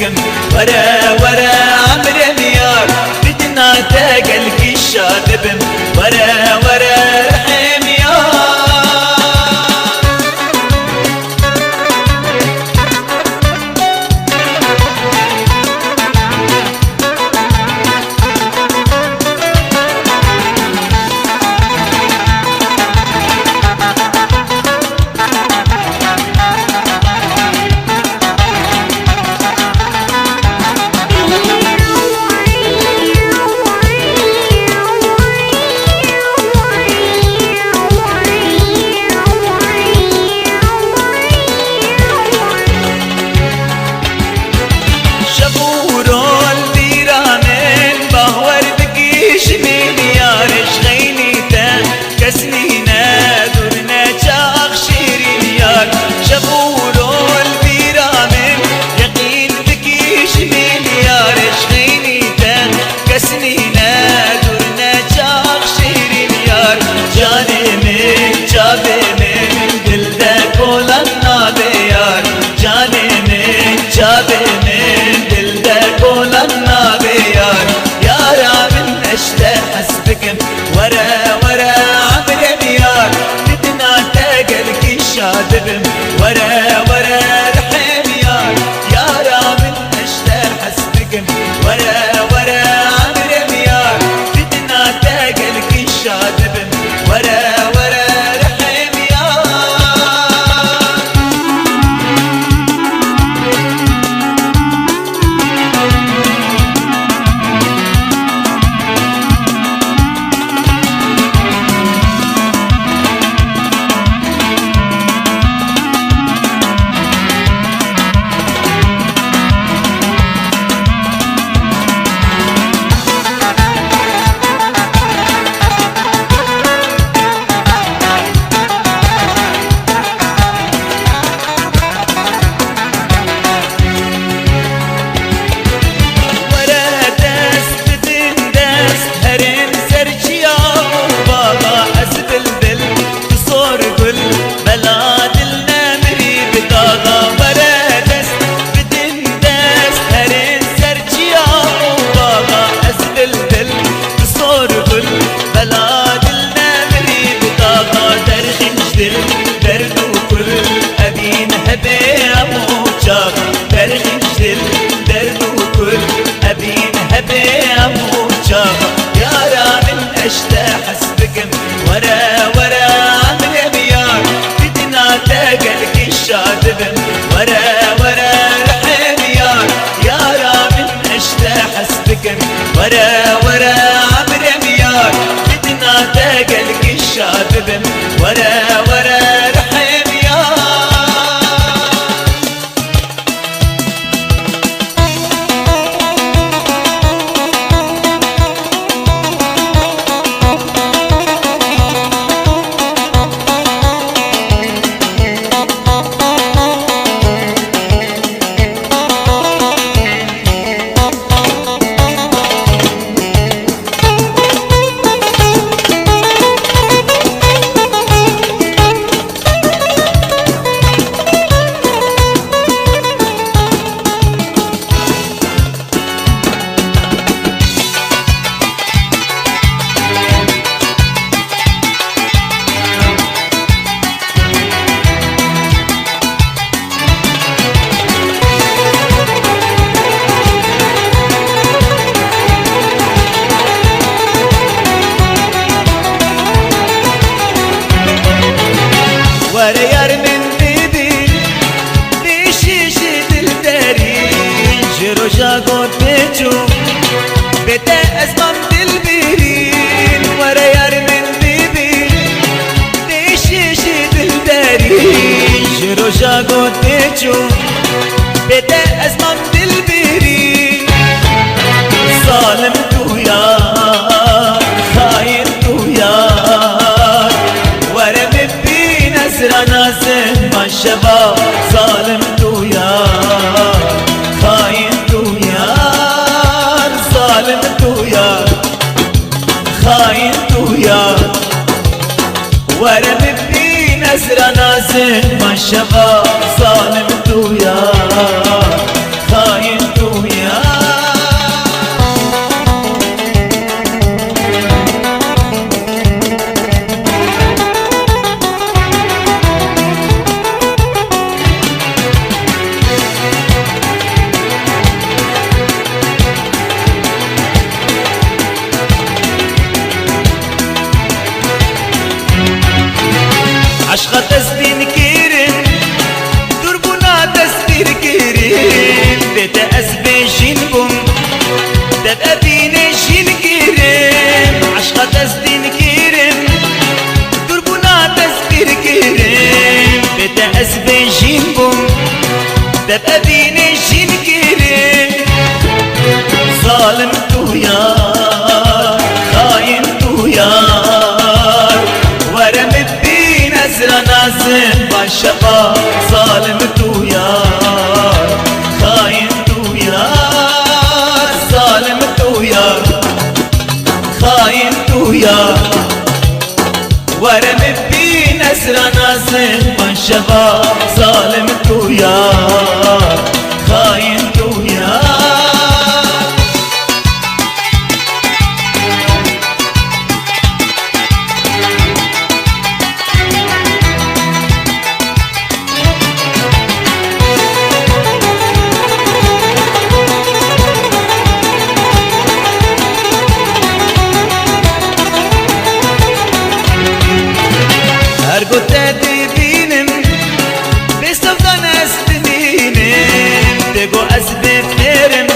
بكم ورا ورا عمر ميار بدنا تاقلك الشاذب ورا ورا رحم يار ورا ورا عمر ميار بدنا تاقلك الشاذب ورا ورا رحم يار يا رامن اشتاق حسبكم ورا ورا عمر ميار بدنا تاقلك الشاذب ورا ورا رحم يار اشتاق حسبكم ورا ورا عمر ميار بدنا تاقلك الشاذب ورا ورا رحم يار يا رامن اشتاق حسبكم ورا ورا عمر ميار بدنا تاقلك الشاذب ورا ورا رحم يار ورا يار من بيبي ليشي دل داري جرو جاغوت بيجو بتا اسمم دل بيرين ورا يار من بيبي ليشي دل داري جرو جاغوت بيجو بتا اسمم دل بيرين ظالم تو يار خاين تو يار ورا نازل ما شباب ظالم تو يار خاين تو يار ظالم تو يار خاين تو يار ورا ببي نزرة نازل ما شباب ظالم تو يار خاين تو عشقا تسبين كيرم دربنا تسبير كيرم بيت أسبين جنبم دب أبين جن كيرم عشقا تسبين كيرم دربنا تسبير كيرم بيت أسبين جنبم دب أبين جن كيرم ظالم تو يار خاين تو يار ورم الدين أزرى نازم بالشقا ظالم تو يار خاين تو يار ظالم تو يار خاين تو يار ورم الدين أزرى نازم بالشقا ظالم تو يار خاين تو يار قلت تبينم بيستفضل استنينم تقو أسبب ترم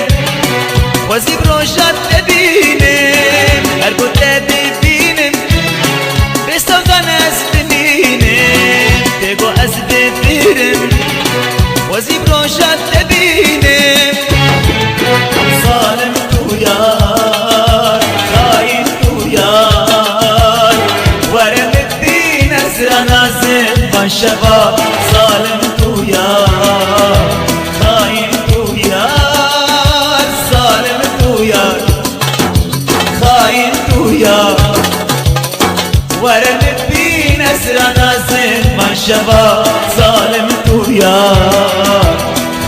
وزيب روشات تبينم قلت تبينم بيستفضل استنينم تقو أسبب ترم وزيب روشات تبينم ظالم تو يار خاين تو يار ورم نازم بالشباب ظالم تو يار خاين تو يار ظالم تو يار خاين تو يار ورم الدين أسرى نازم بالشباب ظالم تو يار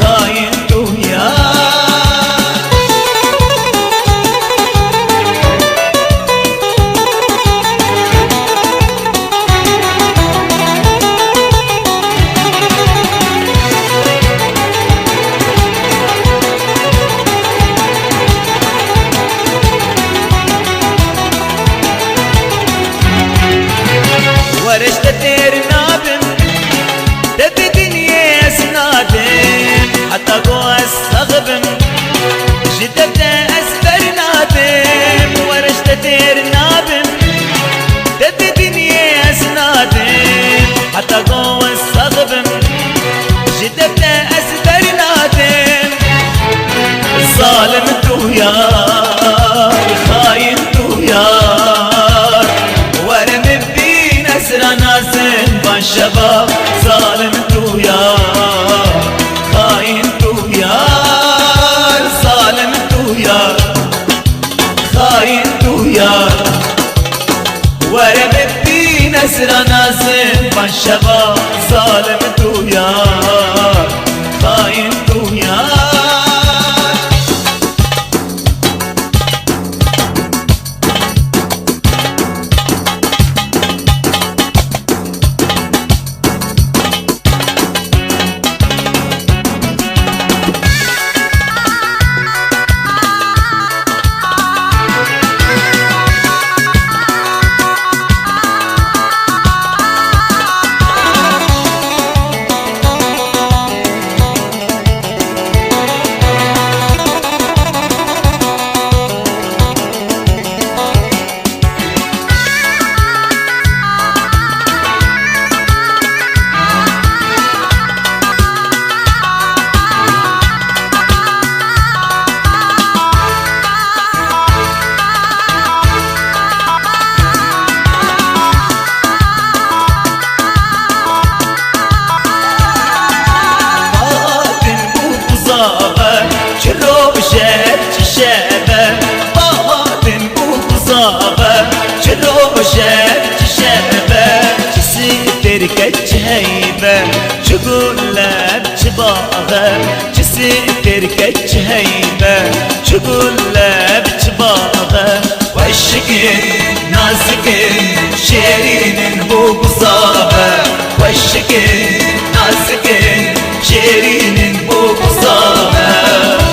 خاين تو يار ورشت تير نابم دب دنيا اسنادم حتى قوى الصغبم جدبت اسبر نابم ورشت تير نابم دب دنيا اسنادم حتى قوى الصغبم جدبت اسبر نابم ظالم تو يار خاين تو يار ورم الدين أسرى نازم بالشباب ظالم تو يار خاين تو يار ظالم تو يار خاين تو يار ورم الدين أسرى نازم بالشباب ظالم تو يار خاين تو يار تركت هيبة تقول لا بتباغى جسي تركت هيبة تقول لا بتباغى والشكل نازكن شيرين بو بصابة والشكل نازكن شيرين بو بصابة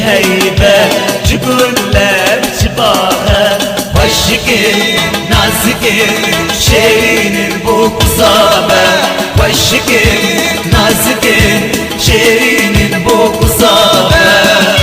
هيبة تقول له بجباها وشكل نازكل شيرين بوك صابة وشكل نازكل شيرين بوك صابة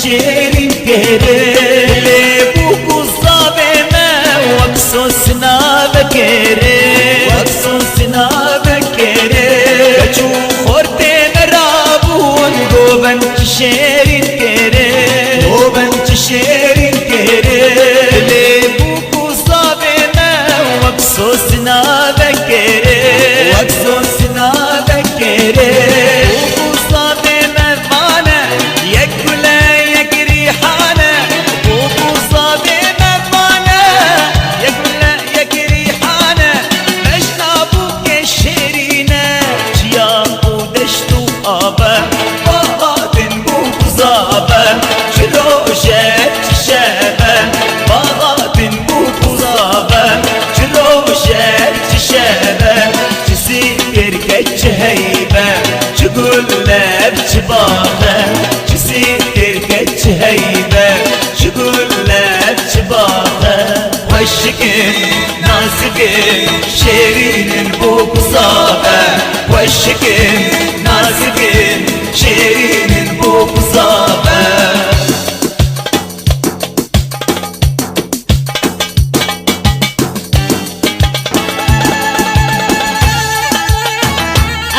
شيرين كيري بوكو الصابمة وكسوسنا بكيري وكسوسنا بكيري كجو خورتين رابون دوبن شيرين كيري دوبن شيرين كيري بوكو الصابمة وكسوسنا بكيري وكسوسنا بكيري هيبة تقول له بجباها تسير كتش هيبة تقول له بجباها والشكل نازكل شيرين بوك صابة والشكل نازكل شيرين بوك صابة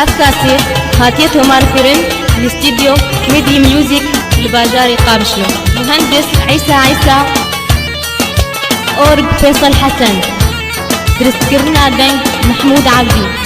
أفكاسي هاتيت همار كورن الاستديو ميدي ميوزك الباجاري قابشلو مهندس عيسى أورج فيصل حسن درسكرنا بنك محمود عبدي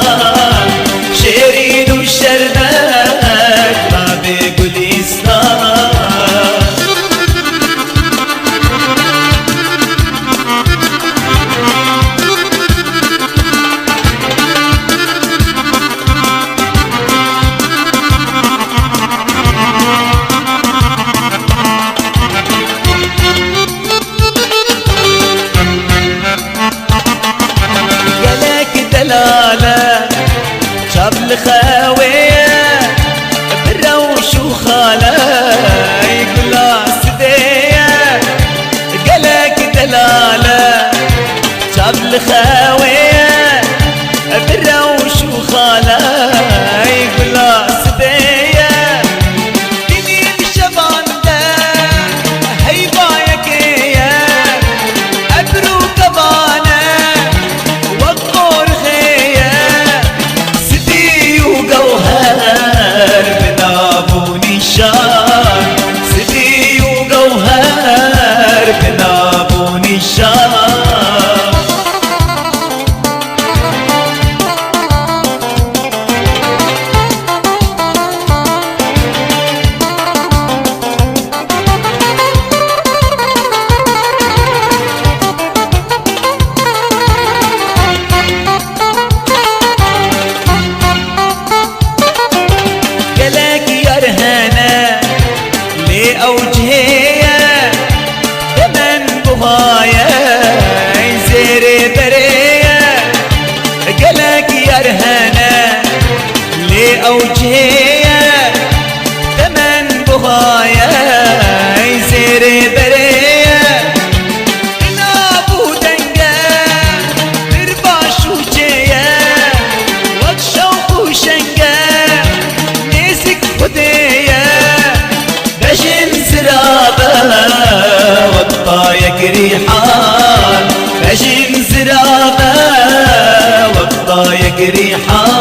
إسلام شيرين وشربك ما بيقول إسلام دلالة شاب الخاوية بروش وخالة يقول سدية قالك دلالة شاب الخاوية بروش وخالة يقول سدية دنيا الشبان ده هيبايك يا أبرو كبانة وقور نشان سدي وجوهر بنابو نشان أوجهية دمن بهاية زيري برية قلق يا رهانة لي أوجهية دمن بهاية زيري برية نابو دنقا برباش وجية وكشوق وشنقا نيسك خدية بجن زرابة والطايق ريحان بجن زرابة والطايق ريحان